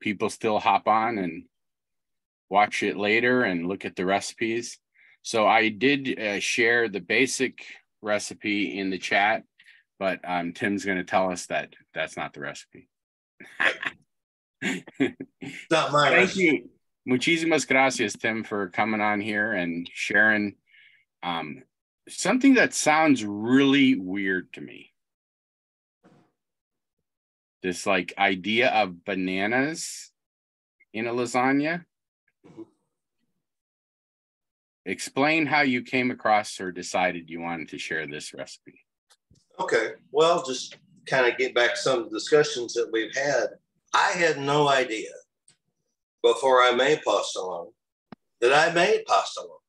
people still hop on and watch it later and look at the recipes. So I did share the basic recipe in the chat, but Tim's going to tell us that that's not the recipe. Not my Thank recipe. you. Muchísimas gracias, Tim, for coming on here and sharing something that sounds really weird to me. This like idea of bananas in a lasagna. Explain how you came across or decided you wanted to share this recipe. Okay, well, just kind of get back to some of the discussions that we've had. I had no idea before I made pastelón that I made pastelón.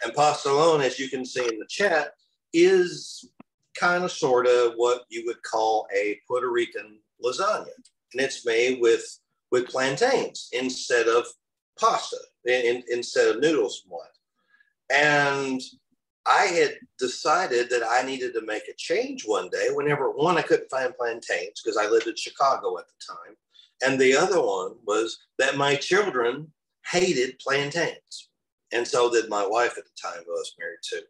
And pastelón, as you can see in the chat, is kind of sort of what you would call a Puerto Rican lasagna. And it's made with plantains instead of pasta, instead of noodles and what. And I had decided that I needed to make a change one day whenever, one, I couldn't find plantains because I lived in Chicago at the time. And the other one was that my children hated plantains. And so did my wife at the time who I was married to.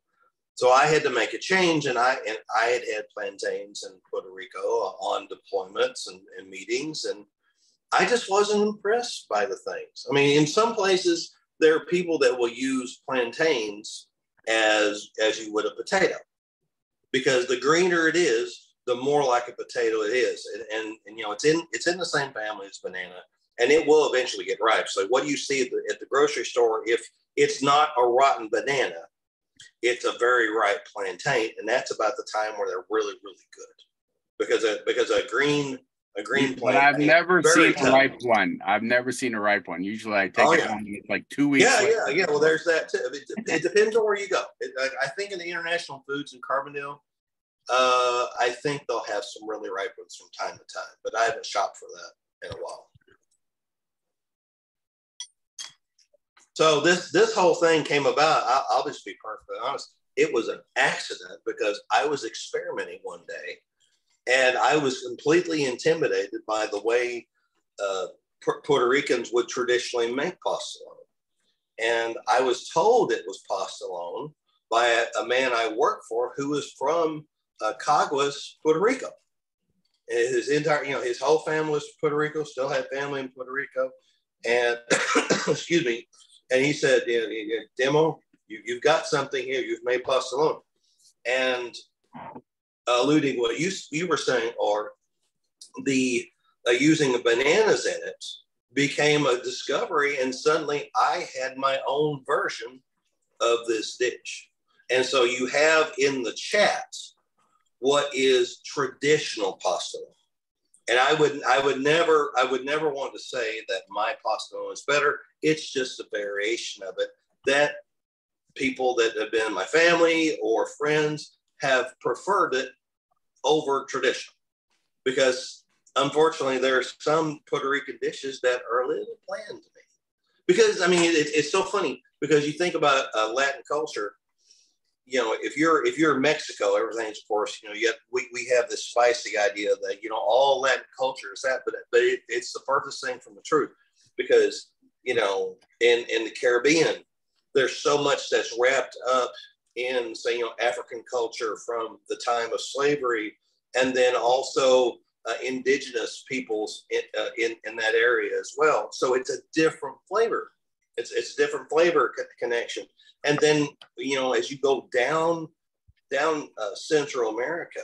So I had to make a change, and I had plantains in Puerto Rico on deployments and meetings, and I just wasn't impressed by the things. I mean, in some places, there are people that will use plantains as you would a potato, because the greener it is, the more like a potato it is, and you know, it's in the same family as banana, and it will eventually get ripe. So what you see at the grocery store, if it's not a rotten banana, it's a very ripe plantain, and that's about the time where they're really, really good, because a green plantain. But I've never seen tough. a ripe one. I've never seen a ripe one. Usually I take it home and it's like 2 weeks. Yeah. Well, there's that too. It depends on where you go. I think in the International Foods in Carbondale, I think they'll have some really ripe ones from time to time, but I haven't shopped for that in a while. So this whole thing came about. I'll just be perfectly honest. It was an accident because I was experimenting one day, and I was completely intimidated by the way Puerto Ricans would traditionally make pastelón. And I was told it was pastelón by a man I worked for who was from Caguas, Puerto Rico. And his whole family was Puerto Rico, still had family in Puerto Rico. And excuse me. And he said, Demo, you've got something here. You've made pastelón. And alluding to what you were saying, or the using the bananas in it became a discovery. And suddenly I had my own version of this dish. And so you have in the chat what is traditional pastelón. And I would never want to say that my pastelón is better. It's just a variation of it that people that have been in my family or friends have preferred it over traditional, because unfortunately there are some Puerto Rican dishes that are a little bland to me. Because I mean, it's so funny because you think about Latin culture. You know, if you're in Mexico, everything's, of course, you know, we have this spicy idea that, you know, all Latin culture is that, but it's the furthest thing from the truth, because, you know, in the Caribbean, there's so much that's wrapped up in, say, you know, African culture from the time of slavery, and then also indigenous peoples in that area as well. So it's a different flavor. It's a different flavor connection. And then, you know, as you go down Central America,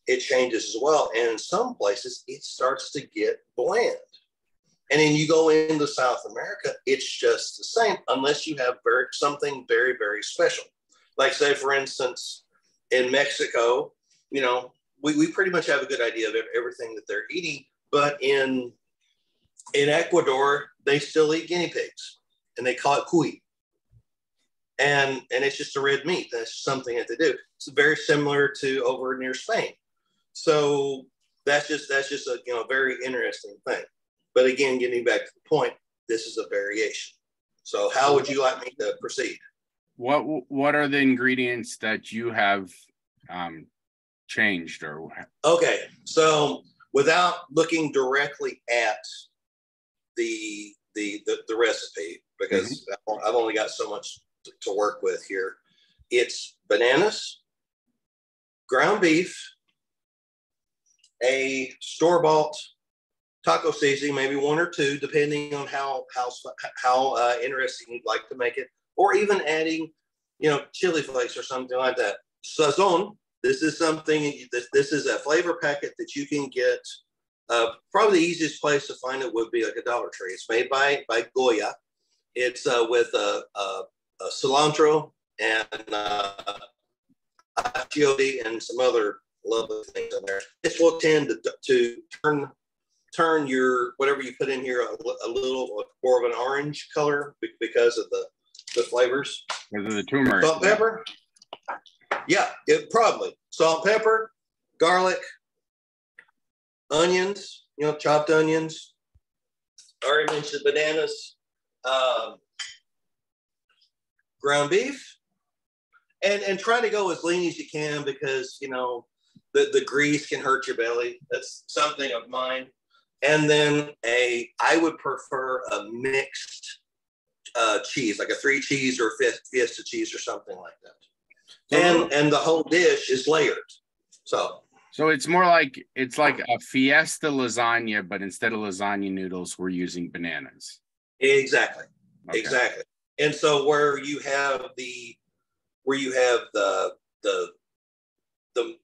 it changes as well. And in some places, it starts to get bland. And then you go into South America, it's just the same, unless you have something very, very special. Like, say, for instance, in Mexico, you know, we pretty much have a good idea of everything that they're eating. But in Ecuador, they still eat guinea pigs, and they call it cuy. And it's just a red meat. That's something that they do. It's very similar to over near Spain. So that's just a, you know, very interesting thing. But again, getting back to the point, this is a variation. So how would you like me to proceed? What are the ingredients that you have changed? Or okay, so without looking directly at the recipe because I've only got so much to work with here. It's bananas, ground beef, a store-bought taco seasoning, maybe one or two, depending on how interesting you'd like to make it, or even adding, chili flakes or something like that. Sazon. This is something. This is a flavor packet that you can get. Probably the easiest place to find it would be like a Dollar Tree. It's made by Goya. It's with cilantro and achiote and some other lovely things in there. This will tend to turn your whatever you put in here a little more of an orange color because of the flavors. Because of the turmeric. Salt, pepper. Yeah, it probably salt, pepper, garlic, onions. Chopped onions. I already mentioned bananas, ground beef, and try to go as lean as you can because the grease can hurt your belly. That's something of mine. And then I would prefer a mixed cheese, like a 3 cheese or fiesta cheese or something like that. And the whole dish is layered. So it's more like it's like a fiesta lasagna, but instead of lasagna noodles, we're using bananas. Exactly. Okay. Exactly. And so where you have the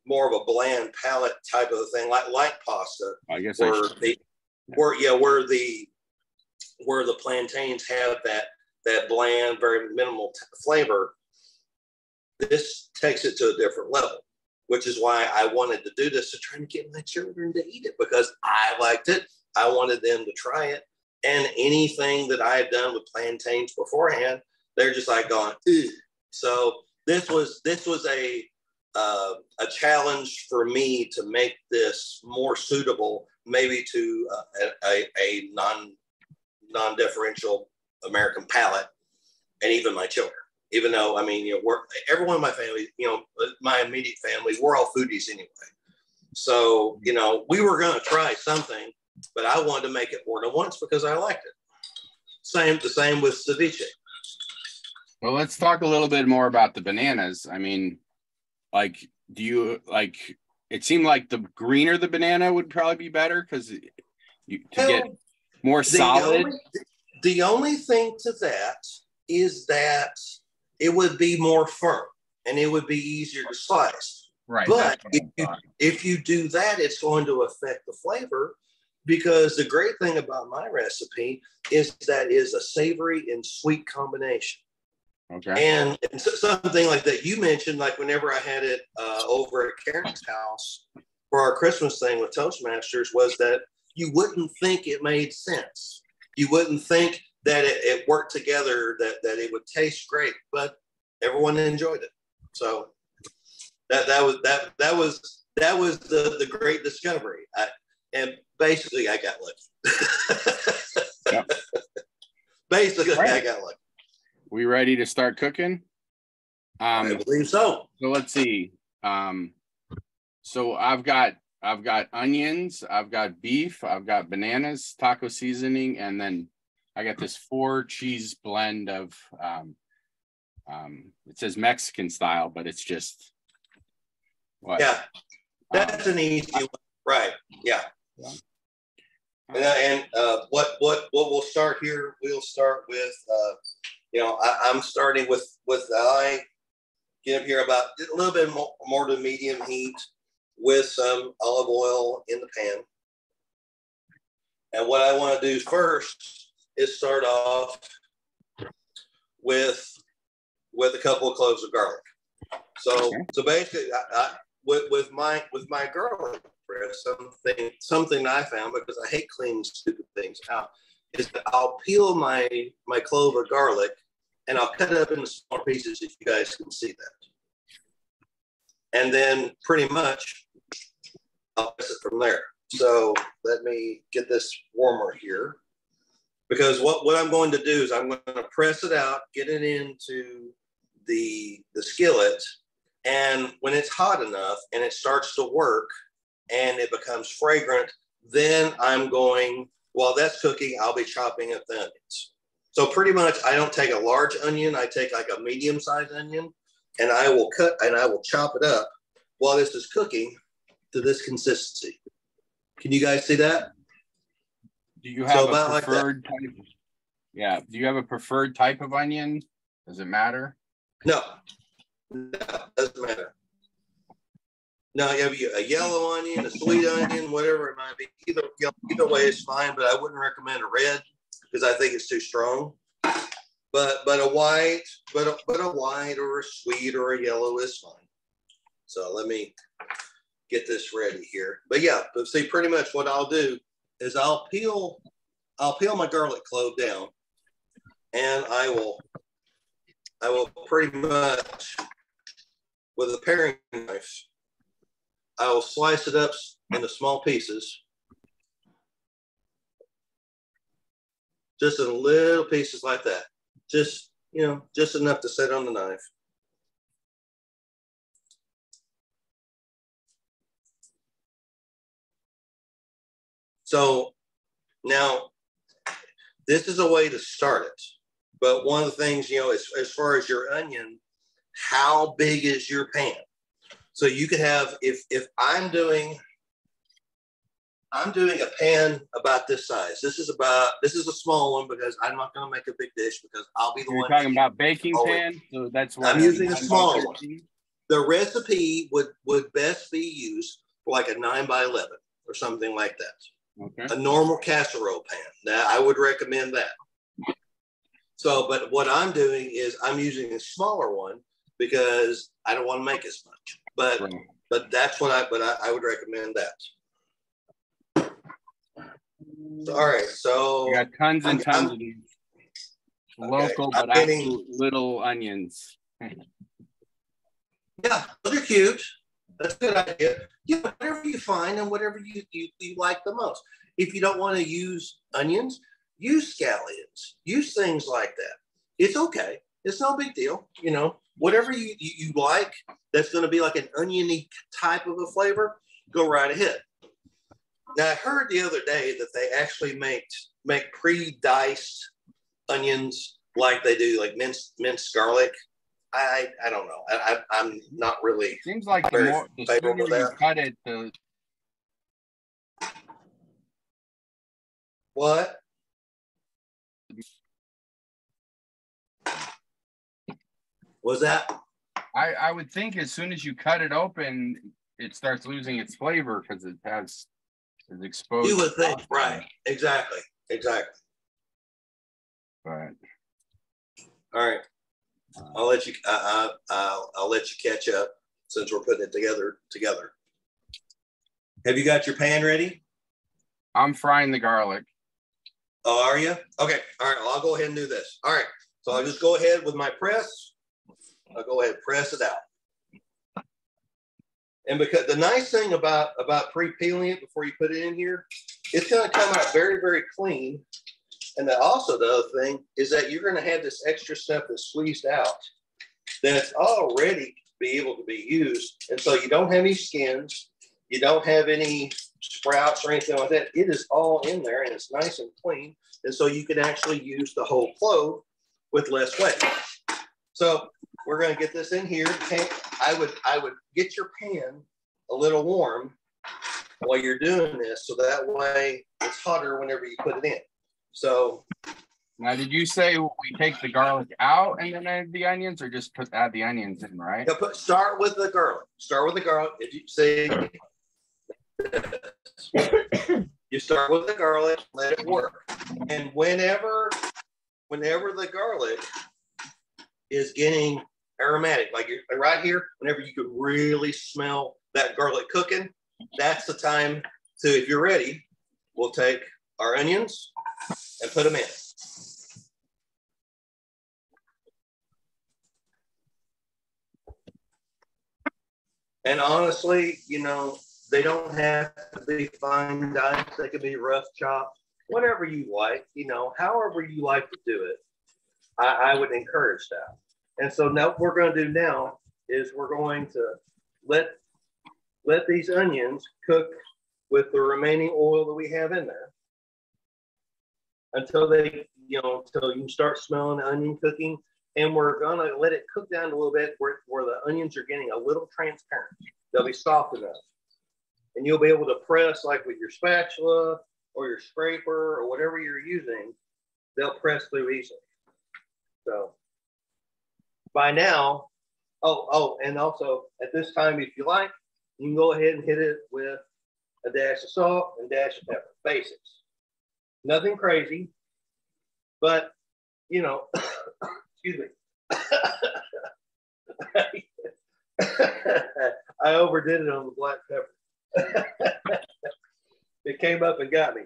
more of a bland palate type of thing, like pasta. I guess where the plantains have that bland, very minimal flavor. This takes it to a different level, which is why I wanted to do this to try and get my children to eat it because I liked it. I wanted them to try it. And anything that I had done with plantains beforehand, they're just like going, ugh. So this was a challenge for me to make this more suitable, maybe to a non-differential American palate, and even my children. Even though, everyone in my family, my immediate family, we're all foodies anyway. So, we were going to try something, but I wanted to make it more than once because I liked it. The same with ceviche. Well, let's talk a little bit more about the bananas. Do you it seemed like the greener the banana would probably be better because get more solid. The only thing to that is that it would be more firm and it would be easier to slice. Right. But if you do that, it's going to affect the flavor because the great thing about my recipe is that is a savory and sweet combination. Okay. And something like that you mentioned, like whenever I had it over at Karen's house for our Christmas thing with Toastmasters, was that you wouldn't think it made sense. You wouldn't think that it worked together, that it would taste great, but everyone enjoyed it. So that was the great discovery. And basically I got lucky. Yep. Basically, right. I got lucky. We ready to start cooking? I believe so. So let's see. So I've got onions, I've got beef, I've got bananas, taco seasoning, and then I got this 4 cheese blend of it says Mexican style, but it's just what? Yeah, that's an easy one, right? Yeah. And what we'll start here? We'll start with I'm starting with I get up here about a little bit more to medium heat with some olive oil in the pan. And what I want to do first is start off with a couple of cloves of garlic. So basically, with my garlic press, something I found, because I hate cleaning stupid things out, is that I'll peel my clove of garlic and I'll cut it up into small pieces if you guys can see that. And then pretty much I'll press it from there. So let me get this warmer here, because what I'm going to do is I'm going to press it out, get it into the skillet, and when it's hot enough and it starts to work and it becomes fragrant, then I'm going while that's cooking, I'll be chopping up the onions. So pretty much I don't take a large onion. I take like a medium-sized onion, and I will chop it up while this is cooking to this consistency. Can you guys see that? Do you have a preferred type? Yeah. Do you have a preferred type of onion? Does it matter? No, doesn't matter. No, you have a yellow onion, a sweet onion, whatever it might be. Either way is fine, but I wouldn't recommend a red because I think it's too strong. But a white, but a white or a sweet or a yellow is fine. So let me get this ready here. But yeah, but see, pretty much what I'll do is I'll peel my garlic clove down, and I will pretty much with a paring knife, I will slice it up into small pieces, just in little pieces like that. Just, just enough to sit on the knife. So now this is a way to start it. But one of the things, as far as your onion, how big is your pan? So you could have, if I'm doing a pan about this size. This is a small one because I'm not going to make a big dish because I'll be the one. You're talking about baking pan, so that's what I'm using a smaller one. The recipe would best be used for like a 9x11 or something like that. Okay. A normal casserole pan. Now I would recommend that. So, but what I'm doing is I'm using a smaller one because I don't want to make as much. But that's what I would recommend that. So, all right, so you got tons and tons of these local but absolute little onions. Yeah, those are cute. That's a good idea. Yeah, whatever you find and whatever you like the most. If you don't want to use onions, use scallions. Use things like that. It's okay. It's no big deal. Whatever you like that's going to be like an oniony type of a flavor, go right ahead. Now, I heard the other day that they actually make pre-diced onions like they do, like minced garlic. I don't know. I'm not really. Seems like the sooner you cut it, What? Was that? I would think as soon as you cut it open, it starts losing its flavor because it has is exposed. You would think, right? Exactly. But all right, I'll let you. I'll let you catch up since we're putting it together. Have you got your pan ready? I'm frying the garlic. Oh, are you? Okay. All right. Well, I'll go ahead and do this. All right. So I'll just go ahead with my press. I'll go ahead and press it out. And because the nice thing about pre-peeling it before you put it in here, it's going to come out very, very clean. And then also the other thing is that you're going to have this extra stuff that's squeezed out that's already be able to be used. And so you don't have any skins. You don't have any sprouts or anything like that. It is all in there and it's nice and clean. And so you can actually use the whole clove with less weight. So we're going to get this in here. I would get your pan a little warm while you're doing this, so that way it's hotter whenever you put it in. So now, did you say we take the garlic out and then add the onions, or just add the onions in, right? Start with the garlic. If you say you start with the garlic, let it work, and whenever the garlic is getting aromatic, like right here, whenever you could really smell that garlic cooking, that's the time to, if you're ready, we'll take our onions and put them in. And honestly, they don't have to be fine diced. They can be rough chopped, whatever you like, however you like to do it. I would encourage that. And so now what we're going to do now is we're going to let these onions cook with the remaining oil that we have in there. until they, until you start smelling the onion cooking. And we're gonna let it cook down a little bit where the onions are getting a little transparent. They'll be soft enough. And you'll be able to press like with your spatula or your scraper or whatever you're using, they'll press through easily. So by now, and also at this time, if you like, you can go ahead and hit it with a dash of salt and dash of pepper, basics. Nothing crazy, but excuse me. I overdid it on the black pepper. It came up and got me.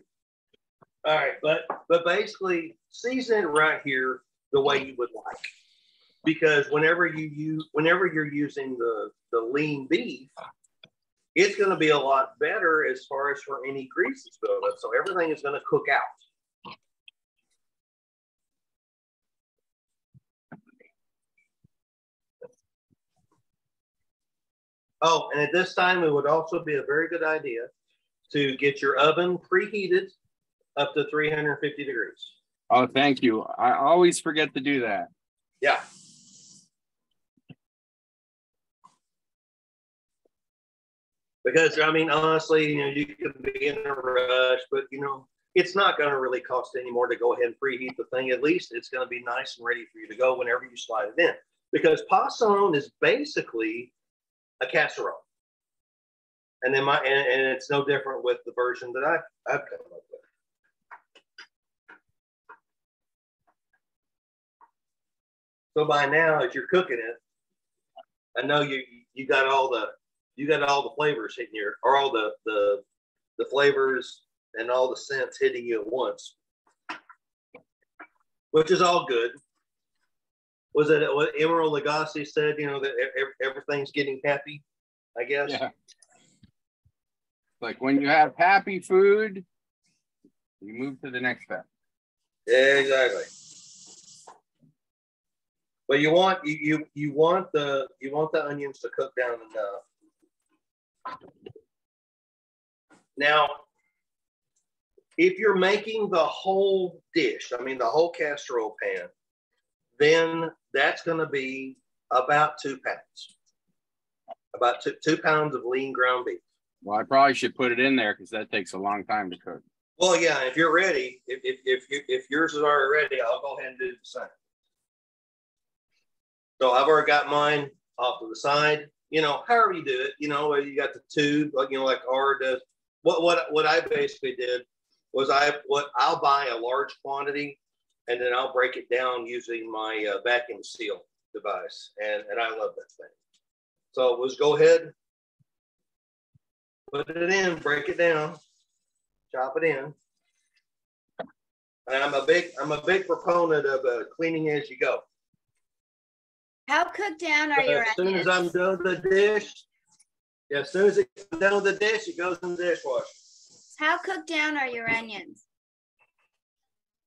All right, but basically season it right here the way you would like, because whenever you're using the lean beef, it's going to be a lot better as far as for any greases build up. So everything is going to cook out. Oh, and at this time, it would also be a very good idea to get your oven preheated up to 350 degrees. Oh, thank you. I always forget to do that. Yeah. Because, I mean, honestly, you can be in a rush, but, it's not going to really cost any more to go ahead and preheat the thing. At least it's going to be nice and ready for you to go whenever you slide it in. Because pastelón is basically a casserole, and then and it's no different with the version that I've come up with. So by now, as you're cooking it, I know you got all the flavors hitting you, or all the flavors and all the scents hitting you at once, which is all good. Was it what Emerald Lagasse said, that everything's getting happy, I guess? Yeah. Like when you have happy food, you move to the next step. Yeah, exactly. But you want the onions to cook down enough. Now, if you're making the whole dish, I mean the whole casserole pan, then that's going to be about 2 pounds. About 2 pounds of lean ground beef. Well, I probably should put it in there because that takes a long time to cook. Well, yeah, if you're ready, if yours is already ready, I'll go ahead and do the same. So I've already got mine off to the side. However you do it, you got the tube, like Ara does. What I basically did was I'll buy a large quantity, and then I'll break it down using my vacuum seal device, and I love that thing. So it was go ahead, put it in, break it down, chop it in. And I'm a big proponent of cleaning as you go. How cooked down are your onions? As soon as I'm done with the dish, as soon as it's done with the dish, it goes in the dishwasher. How cooked down are your onions?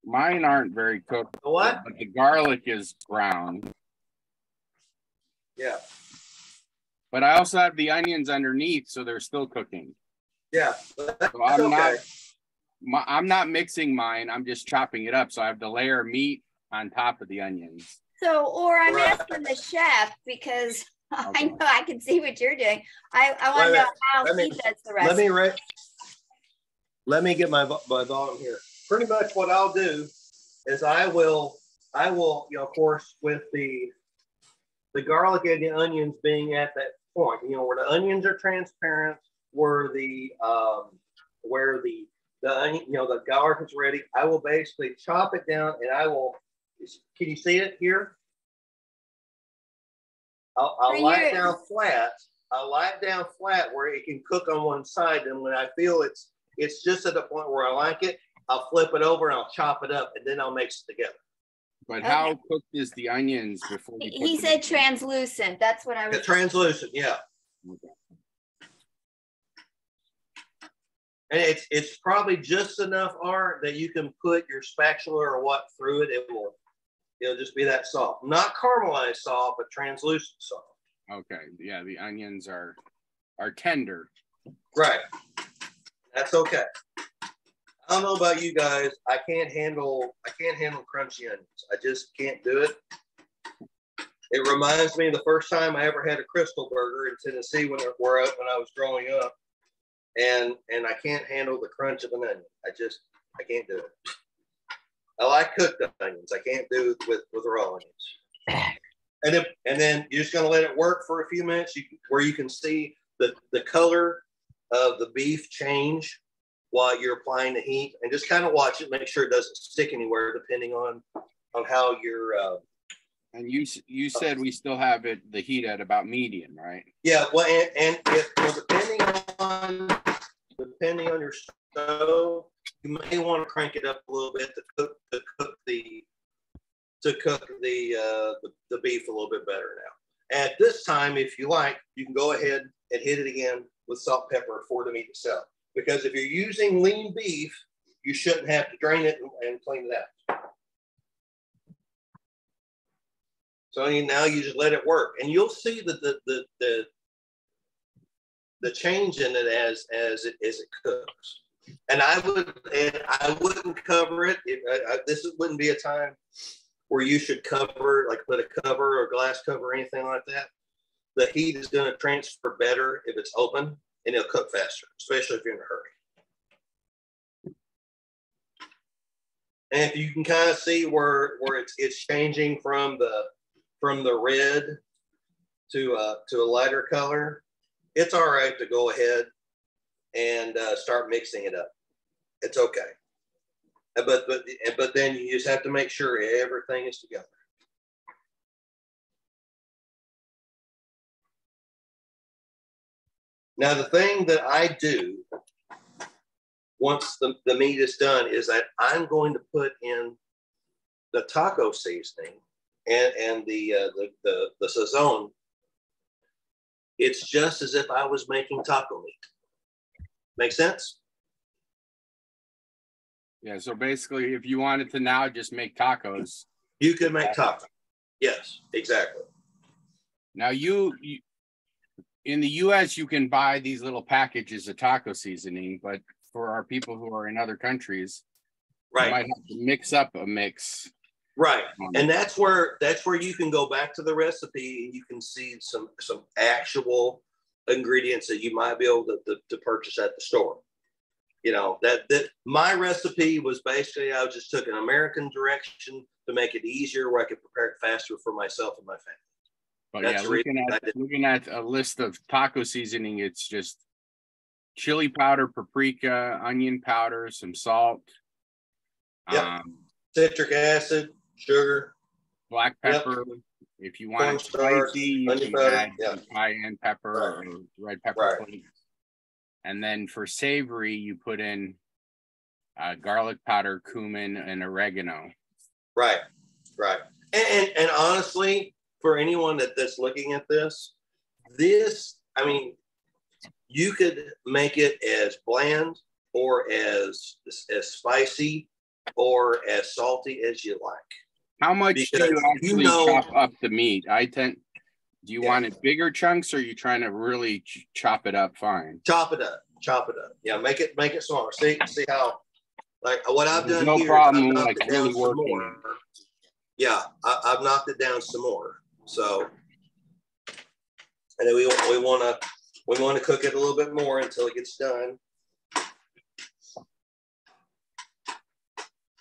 Mine aren't very cooked. What? But the garlic is brown. Yeah. But I also have the onions underneath, so they're still cooking. Yeah. So I'm not mixing mine. I'm just chopping it up. So I have the layer of meat on top of the onions. So, or I'm asking the chef because I know I can see what you're doing. I want to know how he does the rest. Let me get my volume here. Pretty much what I'll do is I will, of course, with the garlic and the onions being at that point, where the onions are transparent, where the onion, the garlic is ready, I will basically chop it down, and I will. Can you see it here? I'll lie it down flat. I'll lie it down flat where it can cook on one side, and when I feel it's just at the point where I like it, I'll flip it over and I'll chop it up, and then I'll mix it together. But how cooked is the onions before you put He said translucent. That's what I was. Translucent, yeah. Okay. And it's probably just enough, Art, that you can put your spatula or what through it. It'll just be that soft. Not caramelized soft, but translucent soft. Okay. Yeah, the onions are tender. Right. That's okay. don't know about you guys. I can't handle crunchy onions. I just can't do it. It reminds me of the first time I ever had a Crystal Burger in Tennessee when I was growing up, and I can't handle the crunch of an onion. I can't do it. I like cooked onions. I can't do it with raw onions. And then you're just gonna let it work for a few minutes, where you can see the color of the beef change while you're applying the heat, and just kind of watch it, make sure it doesn't stick anywhere, depending on how you're. And you said we still have the heat at about medium, right? Yeah, well, and depending on your stove, you may want to crank it up a little bit to cook the beef a little bit better. Now, at this time, if you like, you can go ahead and hit it again with salt, pepper for the meat itself. Because if you're using lean beef, you shouldn't have to drain it and clean it out. So now you just let it work, and you'll see that the change in it as it cooks. And I wouldn't cover it. This wouldn't be a time where you should cover, like put a cover or glass cover or anything like that. The heat is going to transfer better if it's open, and it'll cook faster, especially if you're in a hurry. And if you can kind of see where it's changing from the red to a lighter color, it's all right to go ahead and start mixing it up. It's okay. But then you just have to make sure everything is together. Now, the thing that I do once the meat is done is that I'm going to put in the taco seasoning and the sazon. It's just as if I was making taco meat. Make sense? Yeah. So basically, if you wanted to now just make tacos, you could make tacos. Yes, exactly. Now you in the U.S. you can buy these little packages of taco seasoning, but for our people who are in other countries, right, you might have to mix up a mix. Right, and that's where you can go back to the recipe and you can see some actual ingredients that you might be able to purchase at the store. You know, that my recipe was basically, I just took an American direction to make it easier, where I could prepare it faster for myself and my family. But that's looking at a list of taco seasoning, it's just chili powder, paprika, onion powder, some salt, citric acid, sugar, black pepper. Yep. If you want it spicy, you can add some cayenne pepper or red pepper flakes. And then for savory, you put in garlic powder, cumin, and oregano. Right. And honestly, for anyone that's looking at this, I mean, you could make it as bland or as spicy or as salty as you like. How much do you actually chop up the meat? Do you want it bigger chunks, or are you trying to really chop it up fine? Chop it up. Yeah, make it smaller. See how, like what I've done no here. Problem like really working. Yeah, I've knocked it down some more. So, and then we want to cook it a little bit more until it gets done.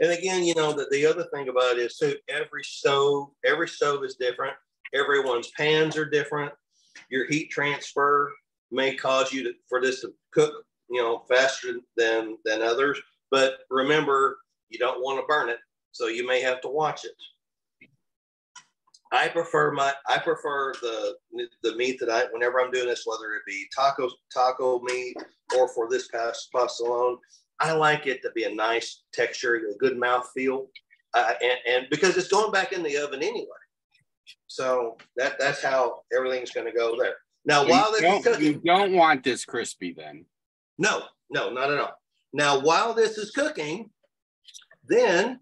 And again, you know, the other thing about it is too, every stove is different. Everyone's pans are different. Your heat transfer may cause you for this to cook, you know, faster than others. But remember, you don't want to burn it, so you may have to watch it. I prefer the meat that whenever I'm doing this, whether it be taco meat or for this pastelón, I like it to be a nice texture, a good mouthfeel, and because it's going back in the oven anyway. So that's how everything's going to go there. Now, while this is cooking, you don't want this crispy then. No, not at all. Now, while this is cooking, then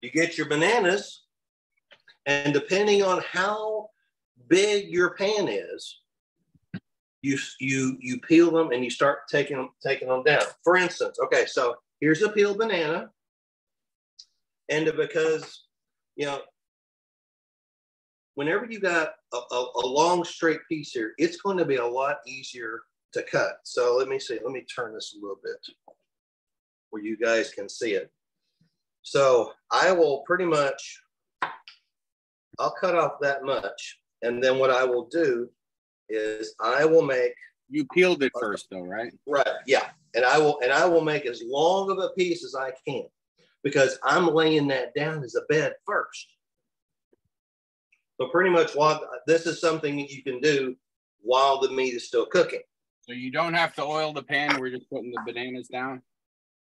you get your bananas, and depending on how big your pan is, you peel them and you start taking them down. For instance, okay, so here's a peeled banana, and because whenever you got a long straight piece here, it's going to be a lot easier to cut. So let me see. Let me turn this a little bit where you guys can see it. So I will pretty much, I'll cut off that much, and then what I will do is I will make. You peeled it first, though, right? Right. Yeah, and I will make as long of a piece as I can, because I'm laying that down as a bed first. So pretty much, while this is something that you can do while the meat is still cooking. So you don't have to oil the pan. We're just putting the bananas down.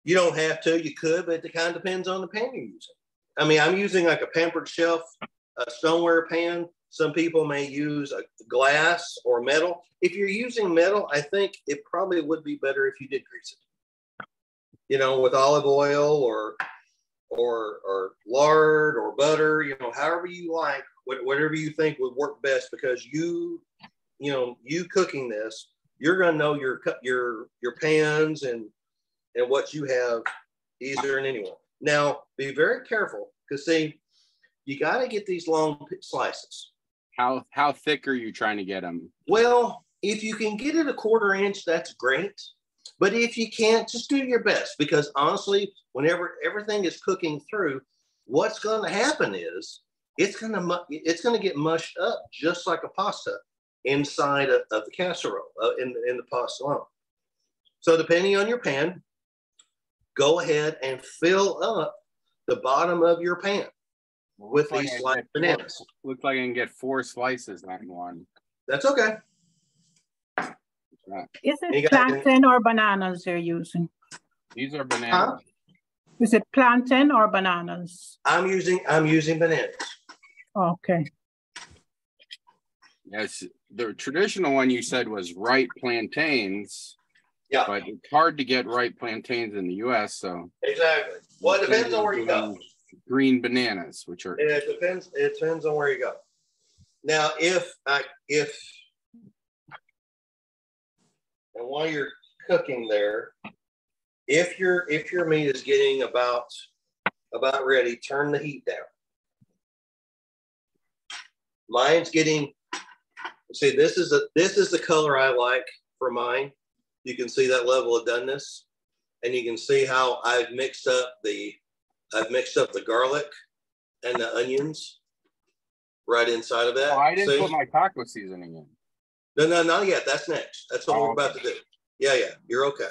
You don't have to. You could, but it kind of depends on the pan you're using. I mean, I'm using like a pampered chef, a stoneware pan. Some people may use a glass or metal. If you're using metal, I think it probably would be better if you did grease it. With olive oil or lard or butter. However you like, whatever you think would work best, because you cooking this, you're gonna know your pans and what you have easier than anyone. Now, be very careful, because see, you got to get these long slices. How thick are you trying to get them? Well, if you can get it a 1/4 inch, that's great. But if you can't, just do your best, because honestly, whenever everything is cooking through, what's going to happen is it's going to get mushed up just like a pasta inside of the casserole, in the pastelón. So depending on your pan, go ahead and fill up the bottom of your pan with these sliced bananas. Looks like I can get 4 slices on one. That's okay. Is it plantain or bananas you're using? These are bananas. Is it plantain or bananas? I'm using bananas. Okay. Yes, the traditional one you said was ripe plantains. Yeah. But it's hard to get ripe plantains in the U.S. So exactly. Well, it depends on where you go. Green bananas, which are. It depends on where you go. Now, if and while you're cooking there, if your meat is getting about ready, turn the heat down. Mine's getting. See, this is the color I like for mine. You can see that level of doneness, and you can see how I've mixed up the garlic and the onions right inside of that. Oh, I didn't put my taco seasoning in. No, not yet. That's next. That's what we're about to do. Yeah, you're okay.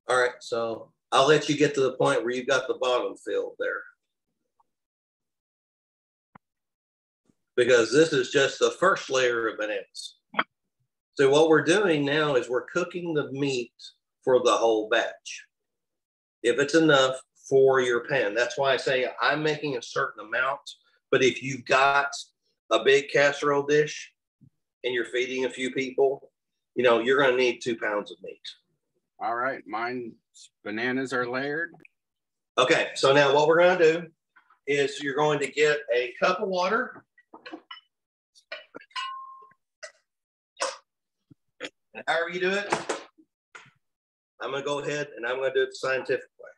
All right, so I'll let you get to the point where you've got the bottom filled there, because this is just the first layer of bananas. So what we're doing now is we're cooking the meat for the whole batch, if it's enough for your pan. That's why I say I'm making a certain amount, but if you've got a big casserole dish and you're feeding a few people, you're going to need 2 pounds of meat. All right, mine's bananas are layered. Okay, so now what we're going to do is you're going to get a cup of water. And however you do it, I'm going to go ahead and I'm going to do it the scientific way.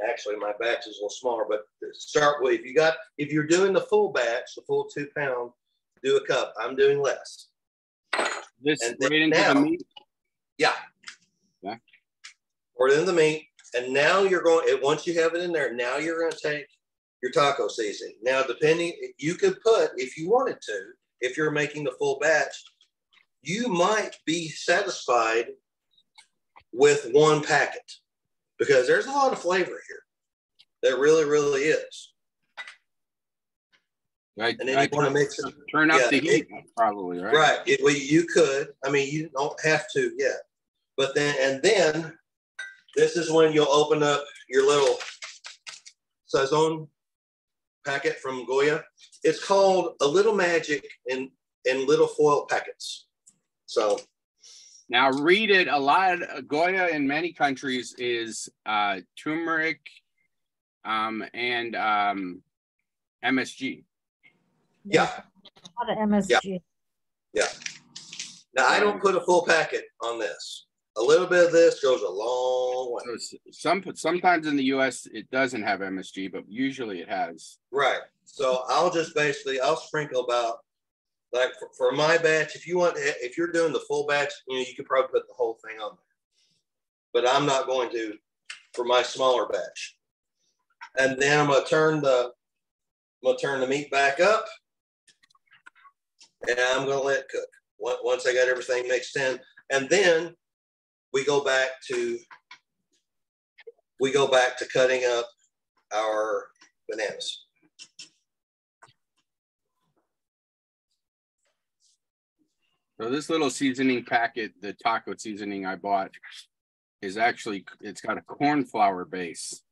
Actually, my batch is a little smaller, but start with, if you're doing the full batch, the full 2 pound, do a cup. I'm doing less. This right into the meat? Yeah. Pour it in the meat. And now you're going, once you have it in there, now you're going to take your taco seasoning. Now, you could put, if you wanted to, if you're making the full batch, you might be satisfied with 1 packet, because there's a lot of flavor here. There really, really is. Right. And then you want to mix it. Turn up the heat, probably, right? Right. Well, you could. I mean, you don't have to yet. But then this is when you'll open up your little Sazon packet from Goya. It's called A Little Magic in little foil packets. So Now read it. A lot of Goya in many countries is turmeric and MSG. Yeah. A lot of MSG. Yeah. Now I don't put a full packet on this. A little bit of this goes a long way. So sometimes in the US it doesn't have MSG, but usually it has. Right. So I'll sprinkle about, like for my batch, if you're doing the full batch, you could probably put the whole thing on there. But I'm not going to for my smaller batch. And then I'm gonna turn the meat back up, and I'm gonna let it cook. Once I got everything mixed in, and then we go back to cutting up our bananas. So this little seasoning packet, the taco seasoning I bought, is actually, it's got a corn flour base.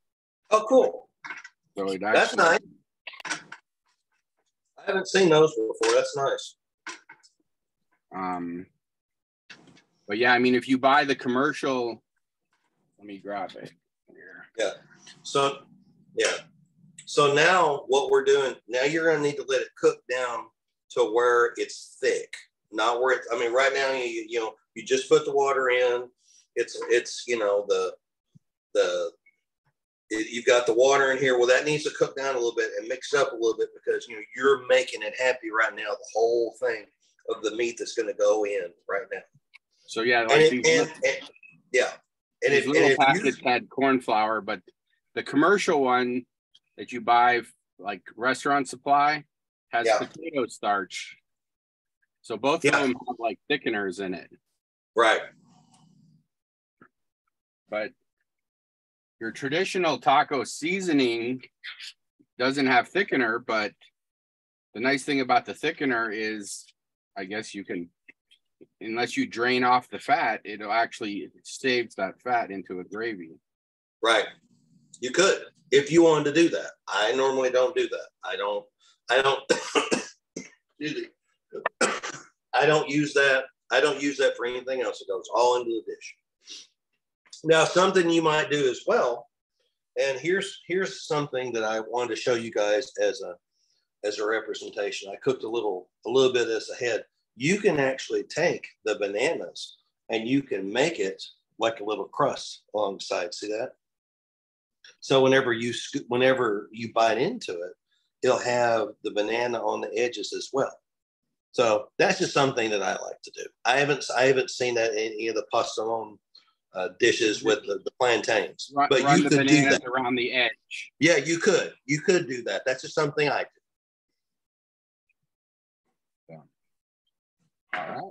Oh, cool. So that's nice. I haven't seen those before. That's nice. But yeah, I mean, if you buy the commercial, let me grab it here. Yeah. So now what we're doing, now you're going to need to let it cook down to where it's thick, not where it's, I mean, right now, you just put the water in, it's you've got the water in here. Well, that needs to cook down a little bit and mix it up a little bit because, you're making it happy right now, the whole thing of the meat that's going to go in right now. So yeah, like these little packets had corn flour, but the commercial one that you buy, like restaurant supply, has potato starch. So both of them have like thickeners in it. Right. But your traditional taco seasoning doesn't have thickener, but the nice thing about the thickener is, I guess you can, unless you drain off the fat, it'll actually saves that fat into a gravy. Right. You could, if you wanted to do that. I normally don't do that. I don't I don't use that. I don't use that for anything else. It goes all into the dish. Now, something you might do as well, and here's something that I wanted to show you guys as a representation. I cooked a little bit of this ahead. You can actually take the bananas and you can make it like a little crust alongside. See that? So whenever you bite into it, it'll have the banana on the edges as well. So that's just something that I like to do. I haven't seen that in any of the Pastelón dishes with the plantains. But you could do that around the edge. Yeah, you could do that. That's just something I do. All right.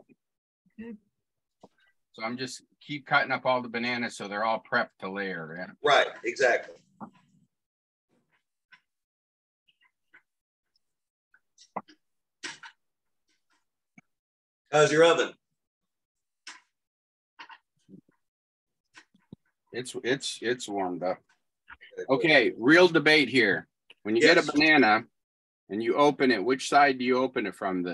Okay. So I'm just keep cutting up all the bananas so they're all prepped to layer. Yeah? Right, exactly. How's your oven? It's warmed up. Okay, real debate here. When you get a banana and you open it, which side do you open it from?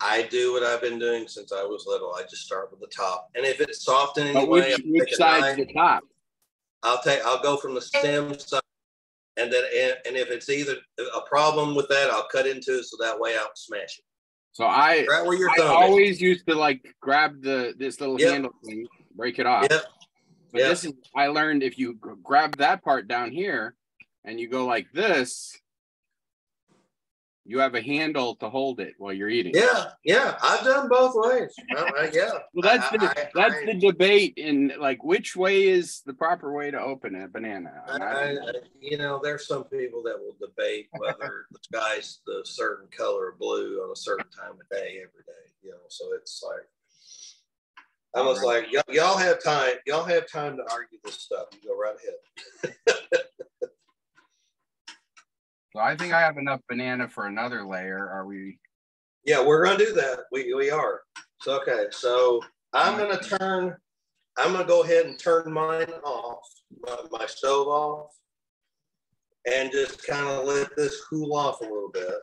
I do what I've been doing since I was little. I just start with the top, and if it's soft in any way, which side's the top? I'll go from the stem side, and if it's either a problem with that, I'll cut into it so that way I'll smash it. So I always used to like grab this little handle thing, break it off. Yep. But this is, I learned if you grab that part down here and you go like this, you have a handle to hold it while you're eating. Yeah, I've done both ways. Yeah. Well, that's the debate in like which way is the proper way to open a banana. There's some people that will debate whether the sky's the certain color of blue on a certain time of day every day. So it's like I was like, y'all have time. Y'all have time to argue this stuff. You go right ahead. So I think I have enough banana for another layer. Are we? Yeah, we're gonna do that. We are. So okay. So I'm gonna go ahead and turn mine off, my stove off, and just kind of let this cool off a little bit.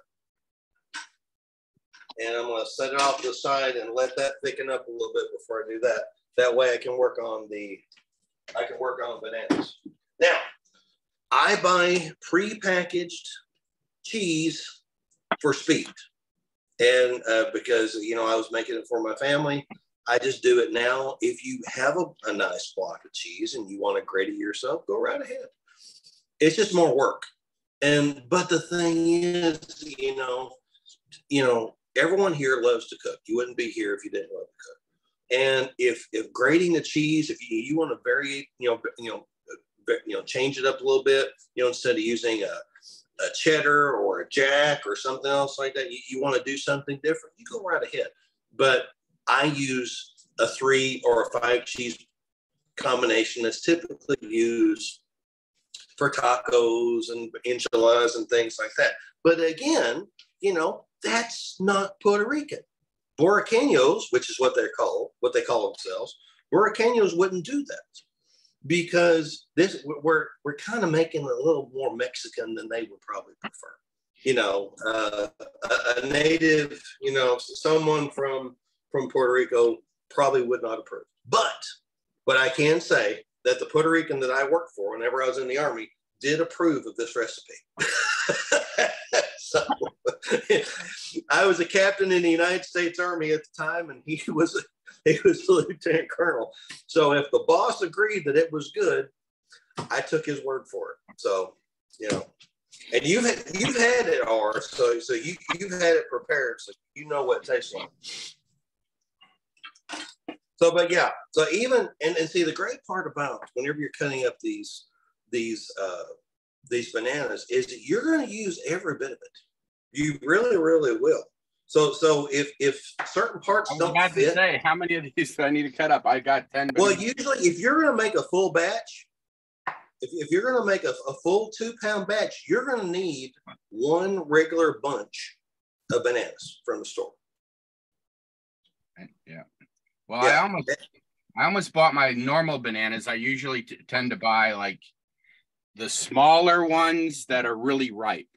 and I'm going to set it off to the side and let that thicken up a little bit before I do that. That way I can work on bananas. Now, I buy pre-packaged cheese for speed. And because, you know, I was making it for my family, I just do it now. If you have a nice block of cheese and you want to grate it yourself, go right ahead. It's just more work. But the thing is, you know, everyone here loves to cook. You wouldn't be here if you didn't love to cook. And if grating the cheese, if you want to vary, change it up a little bit, you know, instead of using a cheddar or a jack or something else like that, you want to do something different, you go right ahead. But I use a 3 or a 5 cheese combination that's typically used for tacos and enchiladas and things like that. But again, you know, that's not Puerto Rican. Boricanios, which is what they call themselves, Boricanios wouldn't do that, because we're kind of making it a little more Mexican than they would probably prefer. You know, a native, you know, someone from Puerto Rico probably would not approve. But I can say that the Puerto Rican that I worked for whenever I was in the Army did approve of this recipe. So I was a captain in the United States Army at the time, and he was a lieutenant colonel. So if the boss agreed that it was good, I took his word for it. So, you know, and you've had it, R. So you've had it prepared, so you know what it tastes like. So, but yeah, so even and see, the great part about whenever you're cutting up these bananas is that you're going to use every bit of it. You really, really will. So if certain parts don't fit, say, how many of these do I need to cut up? I got 10. Well, usually if you're going to make a full batch, if you're going to make a full 2-pound batch, you're going to need 1 regular bunch of bananas from the store. Yeah. Well, yeah. I almost bought my normal bananas. I usually tend to buy like the smaller ones that are really ripe.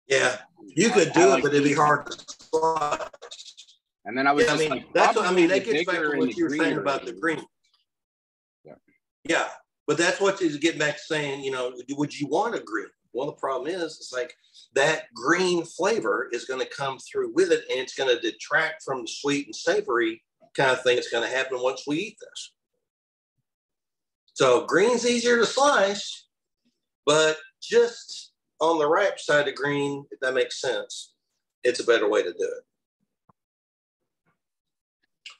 Yeah, you could do it, but it'd be hard to slice. And then I was just like, that's what I mean. That gets back to what you were saying about the green. Yeah, but that's what is getting back to saying, you know, would you want a green? Well, the problem is, it's like that green flavor is going to come through with it, and it's going to detract from the sweet and savory kind of thing that's going to happen once we eat this. So green's easier to slice, but just on the ripe side of green, if that makes sense, it's a better way to do it.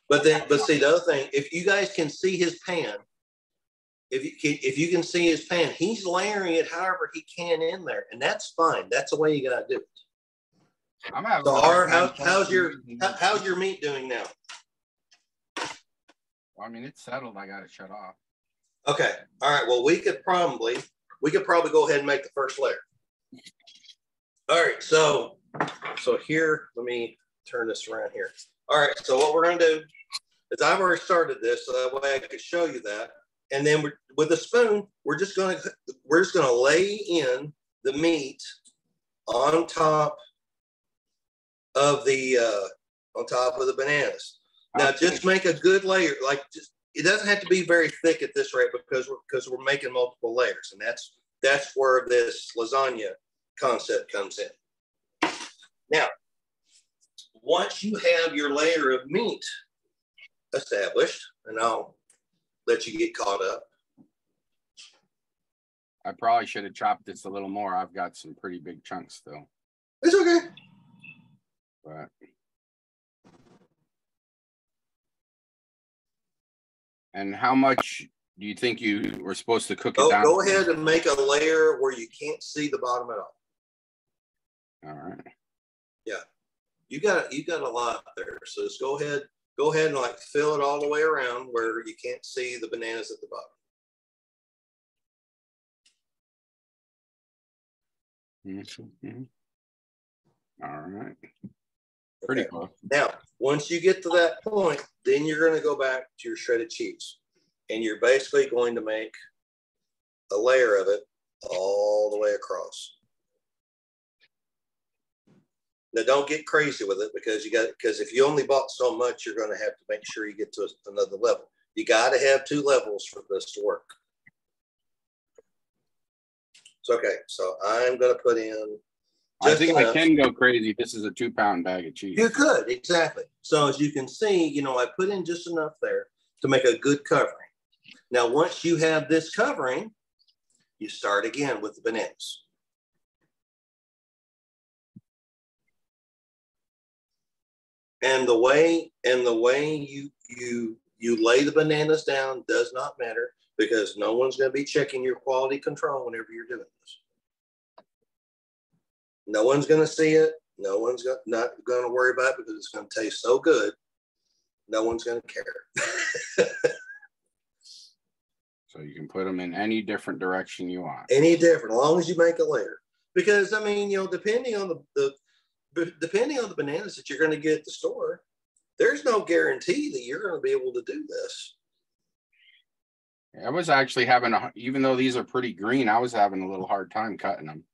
But see, the other thing, if you guys can see his pan, if you can see his pan, he's layering it however he can in there, and that's fine. That's the way you got to do it. So, how's your meat doing now? Well, I mean, it's settled. I got it shut off. Okay. All right. Well, we could probably go ahead and make the first layer. All right. So here, let me turn this around here. All right. So what we're going to do is I've already started this, so that way I could show you that. And then with a spoon, we're just going to lay in the meat on top of the bananas. Now, just make a good layer. Like, it doesn't have to be very thick at this rate because we're making multiple layers, and that's where this lasagna concept comes in. Now, once you have your layer of meat established, and I'll let you get caught up. I probably should have chopped this a little more. I've got some pretty big chunks still. It's okay. But and how much do you think you were supposed to cook it down? Go ahead and make a layer where you can't see the bottom at all. All right. Yeah, you got a lot there. So just go ahead and like fill it all the way around where you can't see the bananas at the bottom. Mm-hmm. All right. Pretty cool. Now, once you get to that point, then you're going to go back to your shredded cheese, and you're basically going to make a layer of it all the way across. Now, don't get crazy with it because if you only bought so much, you're going to have to make sure you get to another level. You got to have 2 levels for this to work. So, okay, so I'm going to put in. I think enough. I can go crazy. This is a 2-pound bag of cheese. You could, exactly. So as you can see, I put in just enough there to make a good covering. Now, once you have this covering, you start again with the bananas. And the way you lay the bananas down does not matter because no one's going to be checking your quality control whenever you're doing this. No one's going to see it. No one's not going to worry about it because it's going to taste so good. No one's going to care. So you can put them in any different direction you want. Any different, as long as you make a layer. Because I mean, depending on the bananas that you're going to get at the store, there's no guarantee that you're going to be able to do this. I was actually even though these are pretty green, I was having a little hard time cutting them.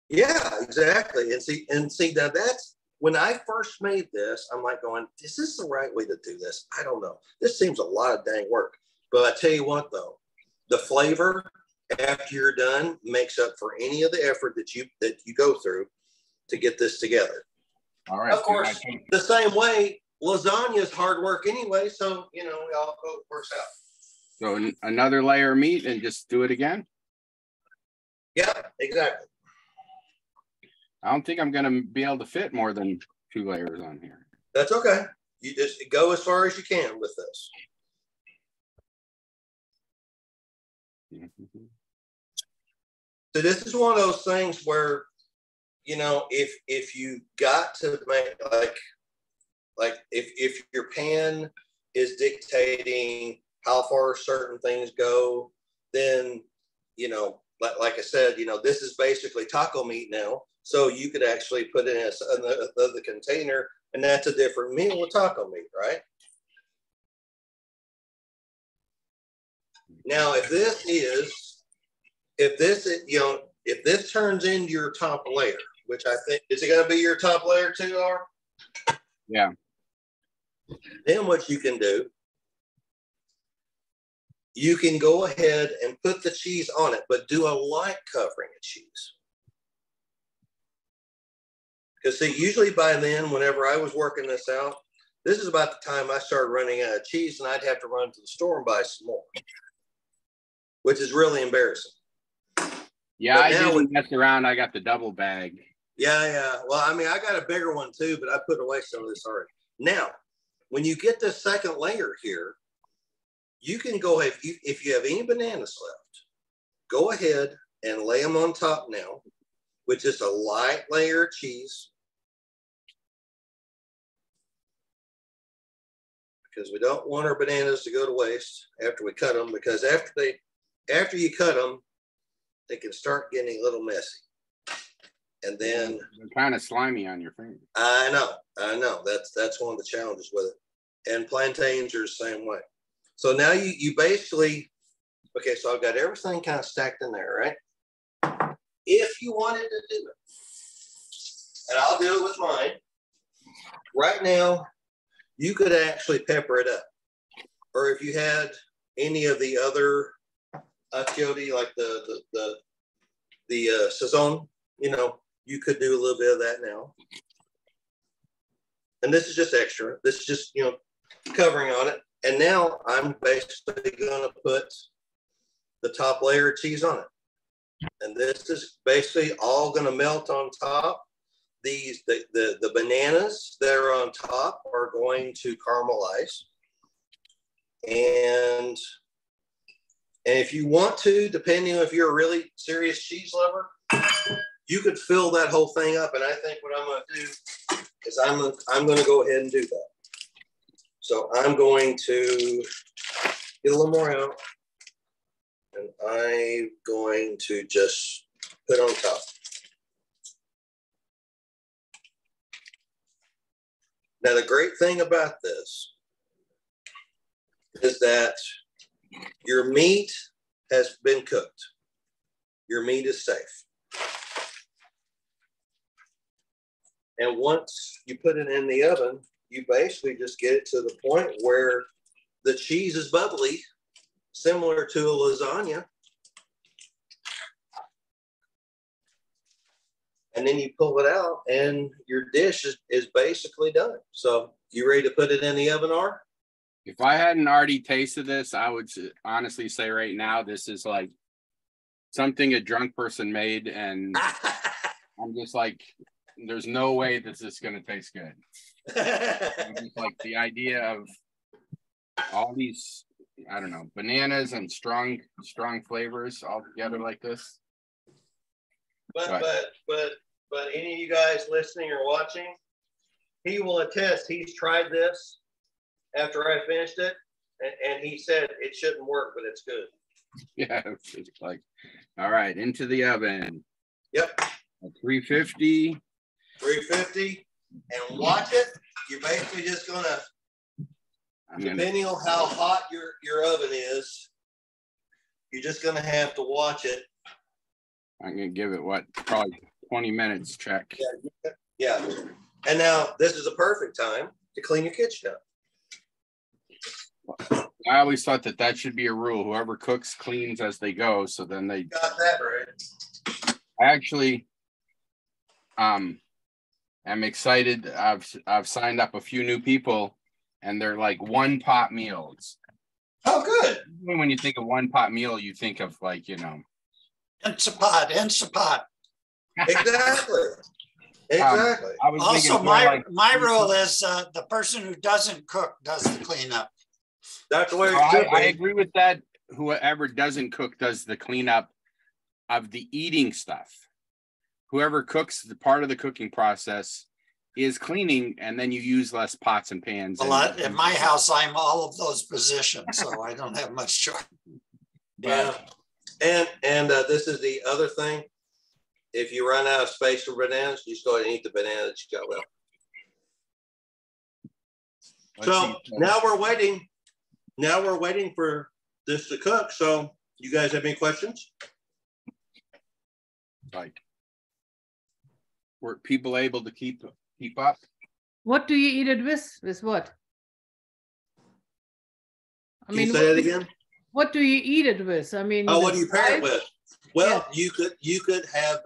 Yeah, exactly. And see now that's when I first made this, I'm like going, is this the right way to do this? I don't know. This seems a lot of dang work. But I tell you what though, the flavor after you're done makes up for any of the effort that you go through to get this together. All right. Of course, the same way, lasagna is hard work anyway, so it all works out. So another layer of meat and just do it again? Yeah, exactly. I don't think I'm going to be able to fit more than 2 layers on here. That's okay. You just go as far as you can with this. Mm-hmm. So this is one of those things where, if you got to make like if your pan is dictating how far certain things go, then, like I said, this is basically taco meat now. So you could actually put it in the container, and that's a different meal with taco meat, right? Now, if this turns into your top layer, which I think, is it going to be your top layer too, R? Yeah. Then what you can do, you can go ahead and put the cheese on it, but do a light covering of cheese. Because see, usually by then, whenever I was working this out, this is about the time I started running out of cheese, and I'd have to run to the store and buy some more, which is really embarrassing. Yeah, I didn't mess around. I got the double bag. Yeah. Well, I mean, I got a bigger one too, but I put away some of this already. Now, when you get this second layer here, you can go ahead, if you have any bananas left, go ahead and lay them on top now, with just a light layer of cheese. Because we don't want our bananas to go to waste after we cut them, because after you cut them, they can start getting a little messy. And then they're kind of slimy on your finger. I know. That's one of the challenges with it. And plantains are the same way. So now you basically, okay, so I've got everything kind of stacked in there, right? If you wanted to do it, and I'll do it with mine, right now, you could actually pepper it up. Or if you had any of the other achiote, like the sazon, you could do a little bit of that now. And this is just extra. This is just, covering on it. And now I'm basically going to put the top layer of cheese on it. And this is basically all going to melt on top. The bananas that are on top are going to caramelize. And if you want to, depending on if you're a really serious cheese lover, you could fill that whole thing up. And I think what I'm going to do is I'm going to go ahead and do that. So I'm going to get a little more out, and I'm going to just put on top. Now, the great thing about this is that your meat has been cooked. Your meat is safe. And once you put it in the oven, you basically just get it to the point where the cheese is bubbly, similar to a lasagna. And then you pull it out and your dish is basically done. So you ready to put it in the oven, R? If I hadn't already tasted this, I would honestly say right now, this is like something a drunk person made. And I'm just like, there's no way this is going to taste good. Just like the idea of all these, I don't know, bananas and strong flavors all together like this. But any of you guys listening or watching, he will attest he's tried this after I finished it, and he said it shouldn't work, but it's good. Yeah, it's like, all right, into the oven. Yep. 350. 350, and watch it. You're basically just gonna, depending on how hot your oven is, you're just gonna have to watch it. I'm gonna give it probably 20 minutes check. Yeah. And now this is a perfect time to clean your kitchen up. I always thought that should be a rule. Whoever cooks cleans as they go. So then they got that right. I actually I'm excited. I've signed up a few new people, and they're like one pot meals. Oh, good. When you think of one pot meal, you think of like, Instapot. Exactly. Also, my rule is the person who doesn't cook does the cleanup. That's the way it should be. I agree with that. Whoever doesn't cook does the cleanup of the eating stuff. Whoever cooks, the part of the cooking process is cleaning, and then you use less pots and pans. Well, in my house, I'm all of those positions, so I don't have much choice. Yeah. And this is the other thing. If you run out of space for bananas, you just go ahead and eat the banana that you got left. So now we're waiting. Now we're waiting for this to cook. So you guys have any questions? Like, were people able to keep up? What do you eat it with? With what? Can you say that again? What do you eat it with? I mean, what do you pair it with? Well, yeah. you could have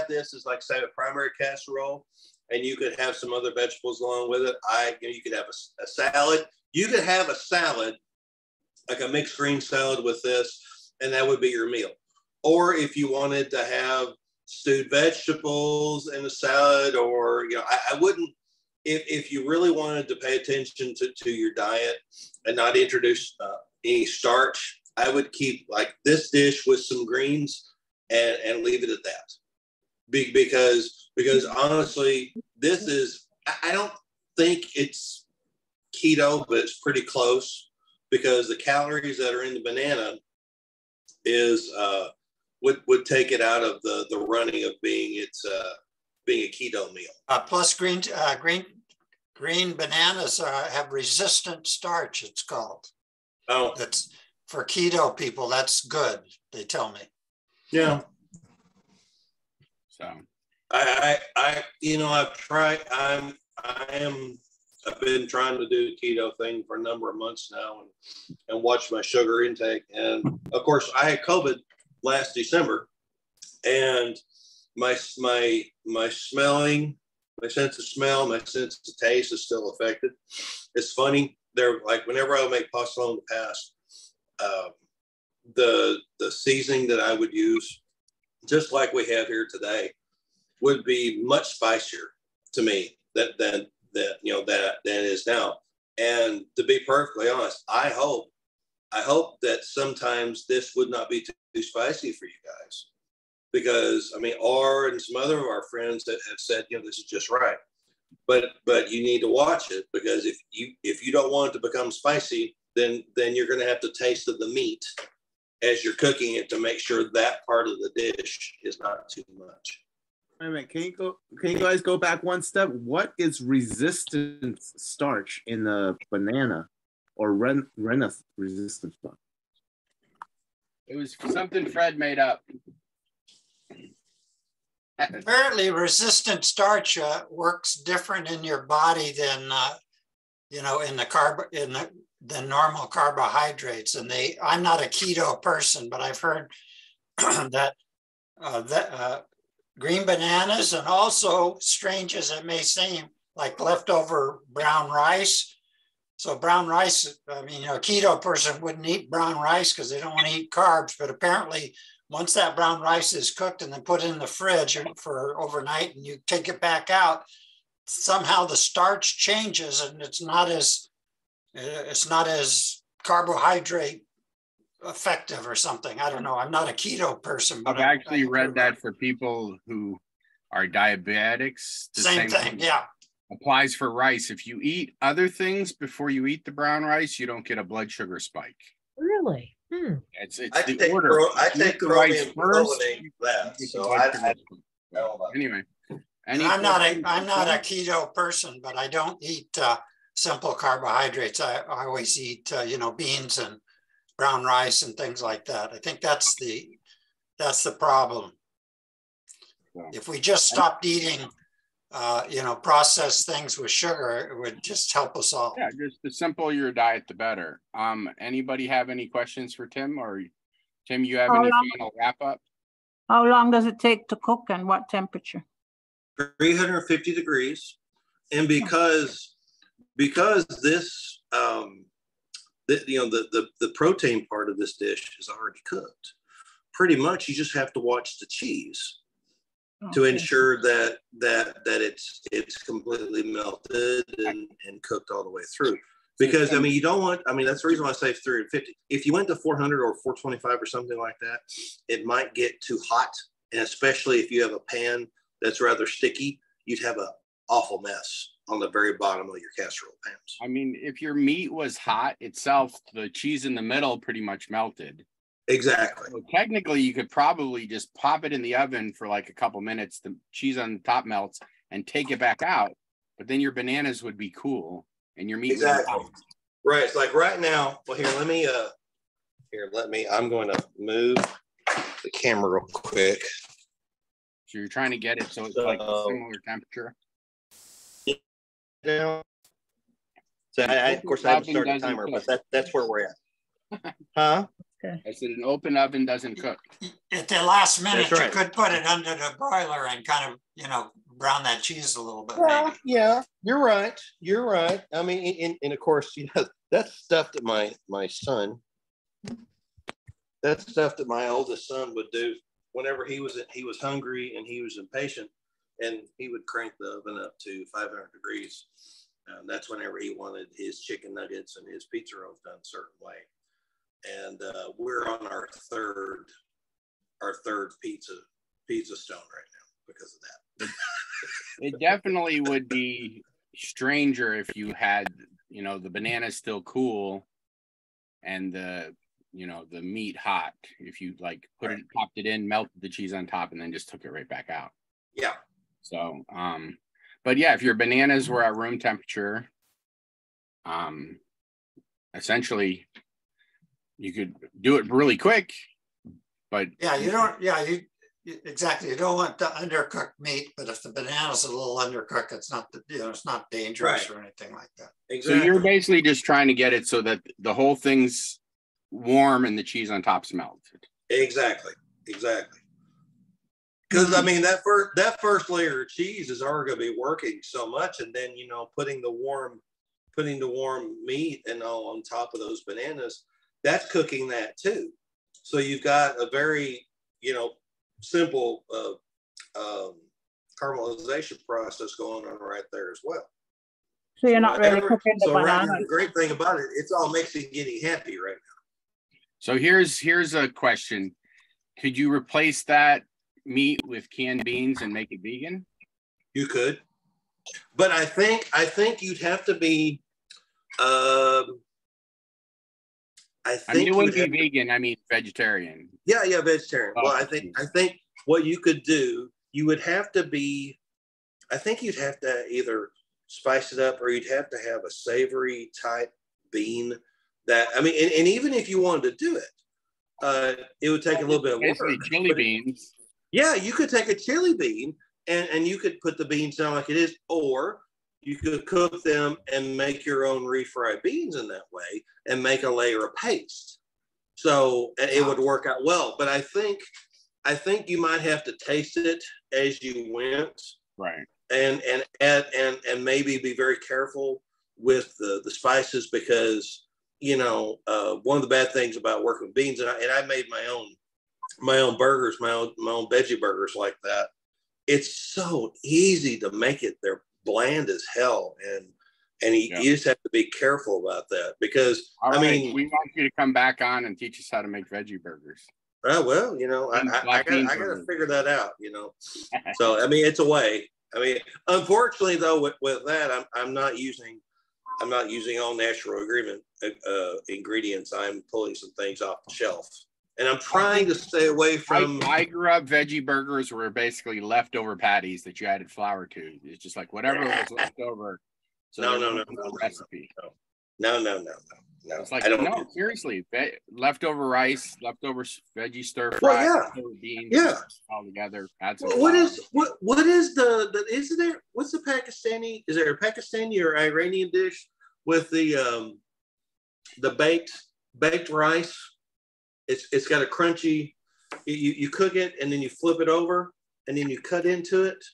this as like say a primary casserole, and you could have some other vegetables along with it. You could have a salad. You could have a salad, like a mixed green salad with this, and that would be your meal. Or if you wanted to have stewed vegetables in a salad, or I wouldn't. If you really wanted to pay attention to your diet and not introduce any starch, I would keep like this dish with some greens and leave it at that. Because honestly, this is, I don't think it's keto, but it's pretty close, because the calories that are in the banana is would take it out of the running of being a keto meal. Plus green bananas have resistant starch, it's called. Oh, that's for keto people. That's good, they tell me. Yeah. So I've tried. I've been trying to do the keto thing for a number of months now, and watch my sugar intake. And of course, I had COVID last December, and my smelling, my sense of smell, my sense of taste is still affected. It's funny. They're like, whenever I would make pastelón in the past, the seasoning that I would use, just like we have here today, would be much spicier to me than it is now. And to be perfectly honest, I hope that sometimes this would not be too spicy for you guys, because I mean, and some other of our friends that have said, this is just right. But you need to watch it, because if you don't want it to become spicy, then you're going to have to taste of the meat as you're cooking it to make sure that part of the dish is not too much. Wait a minute, can you guys go back one step? What is resistant starch in the banana, or Reneth resistant starch? it was something Fred made up. Apparently, resistant starch works different in your body than in the normal carbohydrates. And I'm not a keto person, but I've heard that green bananas, and also, strange as it may seem, like leftover brown rice. So brown rice, I mean, a keto person wouldn't eat brown rice because they don't want to eat carbs, but apparently once that brown rice is cooked and then put in the fridge for overnight and you take it back out, somehow the starch changes and it's not as carbohydrate effective or something. I don't know. I'm not a keto person. But I've actually read that for people who are diabetics. The same thing, yeah. Applies for rice. If you eat other things before you eat the brown rice, you don't get a blood sugar spike. Really? It's I the take order. I take the rice first. That. So anyway, I'm not a keto person, but I don't eat simple carbohydrates. I always eat beans and brown rice and things like that. I think that's the problem. Yeah. If we just stopped eating processed things with sugar, it would just help us all. Yeah, just the simpler your diet, the better. Anybody have any questions for Tim? Or Tim, you have any final wrap up? How long does it take to cook and what temperature? 350 degrees. And because this the protein part of this dish is already cooked, pretty much you just have to watch the cheese to ensure that it's completely melted and cooked all the way through. Because I mean, you don't want. I mean, that's the reason why I say 350. If you went to 400 or 425 or something like that, it might get too hot, and especially if you have a pan that's rather sticky, you'd have an awful mess on the very bottom of your casserole pans. I mean, if your meat was hot itself, the cheese in the middle pretty much melted. Exactly. So technically, you could probably just pop it in the oven for like a couple minutes. The cheese on the top melts and take it back out. But then your bananas would be cool and your meat exactly would be hot. Right. It's like right now. Well, I'm going to move the camera real quick. So you're trying to get it so it's like a similar temperature. Now, so of course I haven't started the timer, but that's where we're at. Huh? I said an open oven doesn't cook. At the last minute, right. You could put it under the broiler and kind of, brown that cheese a little bit. Well, maybe. yeah, you're right. You're right. I mean, and of course, that's stuff that my oldest son would do whenever he was hungry and he was impatient, and he would crank the oven up to 500 degrees. That's whenever he wanted his chicken nuggets and his pizza rolls done a certain way. And we're on our third pizza stone right now because of that. It definitely would be stranger if you had, the banana still cool and the meat hot. If you like popped it in, melted the cheese on top, and then just took it right back out. Yeah. So, but yeah, if your bananas were at room temperature, essentially you could do it really quick, but exactly. You don't want the undercooked meat, but if the banana's a little undercooked, it's not dangerous or anything like that. Exactly. So you're basically just trying to get it so that the whole thing's warm and the cheese on top's melted. Exactly. Because I mean that first layer of cheese is already going to be working so much, and then putting the warm meat and all on top of those bananas, that's cooking that too. So you've got a very simple caramelization process going on right there as well. So you're not really cooking the banana. Right now, the great thing about it, it's all mixing, getting happy right now. So here's a question: could you replace that meat with canned beans and make it vegan? You could, but I think you'd have to be. I think it wouldn't be vegan. I mean vegetarian. Yeah, vegetarian. Oh, well, I think what you could do, you would have to be. I think you'd have to either spice it up, or you'd have to have a savory type bean. That and even if you wanted to do it, it would take a little bit of work. Basically, chili beans. Yeah, you could take a chili bean and you could put the beans down like it is, or you could cook them and make your own refried beans in that way and make a layer of paste. So it would work out well. But I think you might have to taste it as you went. Right. And add and maybe be very careful with the spices, because one of the bad things about working with beans, and I made my own burgers, my own veggie burgers like that. It's so easy to make it. They're bland as hell, and you just have to be careful about that, because I mean, we want you to come back on and teach us how to make veggie burgers. Well, I gotta figure that out. So I mean, it's a way. I mean, unfortunately, though, with that, I'm not using all natural ingredients. I'm pulling some things off the shelf, and I'm trying to stay away from. I grew up, veggie burgers were basically leftover patties that you added flour to. It's just like whatever was left over. So no recipe. No. It's like no, seriously, leftover rice, leftover veggie stir fry, leftover beans, all together. Add some what is the is there? What's the Pakistani? Is there a Pakistani or Iranian dish with the baked rice? It's got a crunchy. You cook it and then you flip it over and then you cut into it.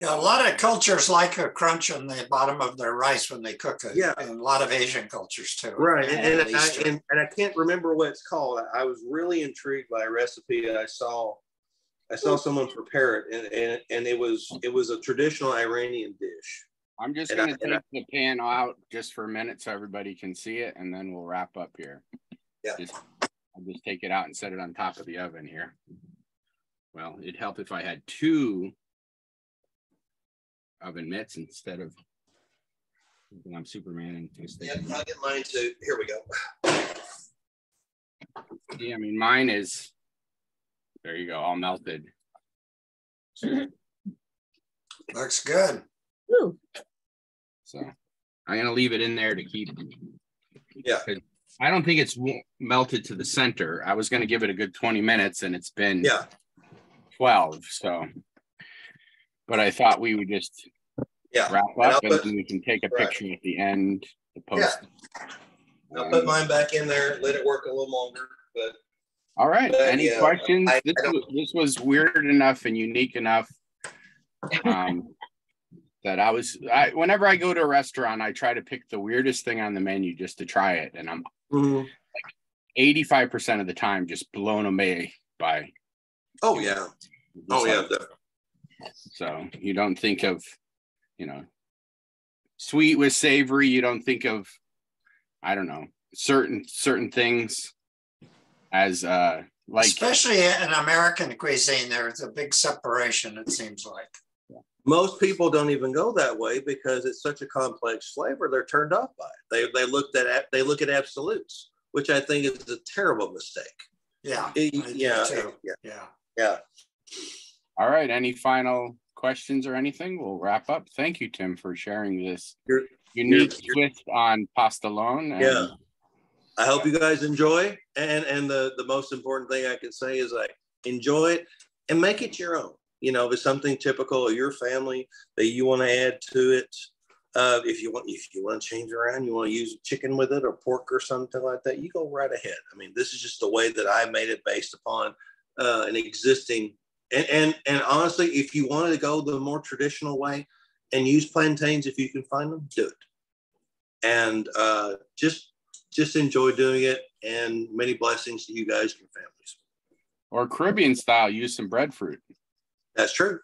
Yeah, a lot of cultures like a crunch on the bottom of their rice when they cook it. Yeah, and a lot of Asian cultures too. Right, and I can't remember what it's called. I was really intrigued by a recipe that I saw someone prepare it, and it was a traditional Iranian dish. I'm just going to take the pan out just for a minute so everybody can see it, and then we'll wrap up here. Yeah, I'll just take it out and set it on top of the oven here. Well, it'd help if I had 2 oven mitts instead of I'm Superman and I'll get mine too. Here we go. Yeah, I mean mine is there you go, all melted. Looks good. Ooh. So I'm gonna leave it in there to keep. Yeah. I don't think it's melted to the center. I was gonna give it a good 20 minutes and it's been 12. So but I thought we would just wrap up and then we can take a picture at the end to post. Yeah. I'll put mine back in there, let it work a little longer. But all right. Any questions? This was weird enough and unique enough that whenever I go to a restaurant, I try to pick the weirdest thing on the menu just to try it. And I'm like 85% of the time just blown away by. Oh, yeah. Definitely. So you don't think of, sweet with savory. You don't think of, I don't know, certain things as like. Especially in American cuisine, there's a big separation, it seems like. Most people don't even go that way because it's such a complex flavor. They're turned off by it. They look at absolutes, which I think is a terrible mistake. Yeah. Yeah. All right. Any final questions or anything? We'll wrap up. Thank you, Tim, for sharing this unique twist on Pastelón. Yeah. I hope you guys enjoy. And the most important thing I can say is like enjoy it and make it your own. If it's something typical of your family that you want to add to it, if you want to change around, you want to use chicken with it or pork or something like that, you go right ahead. I mean, this is just the way that I made it based upon an existing. And honestly, if you wanted to go the more traditional way and use plantains, if you can find them, do it. And just enjoy doing it. And many blessings to you guys and your families. Or Caribbean style, use some breadfruit. That's true.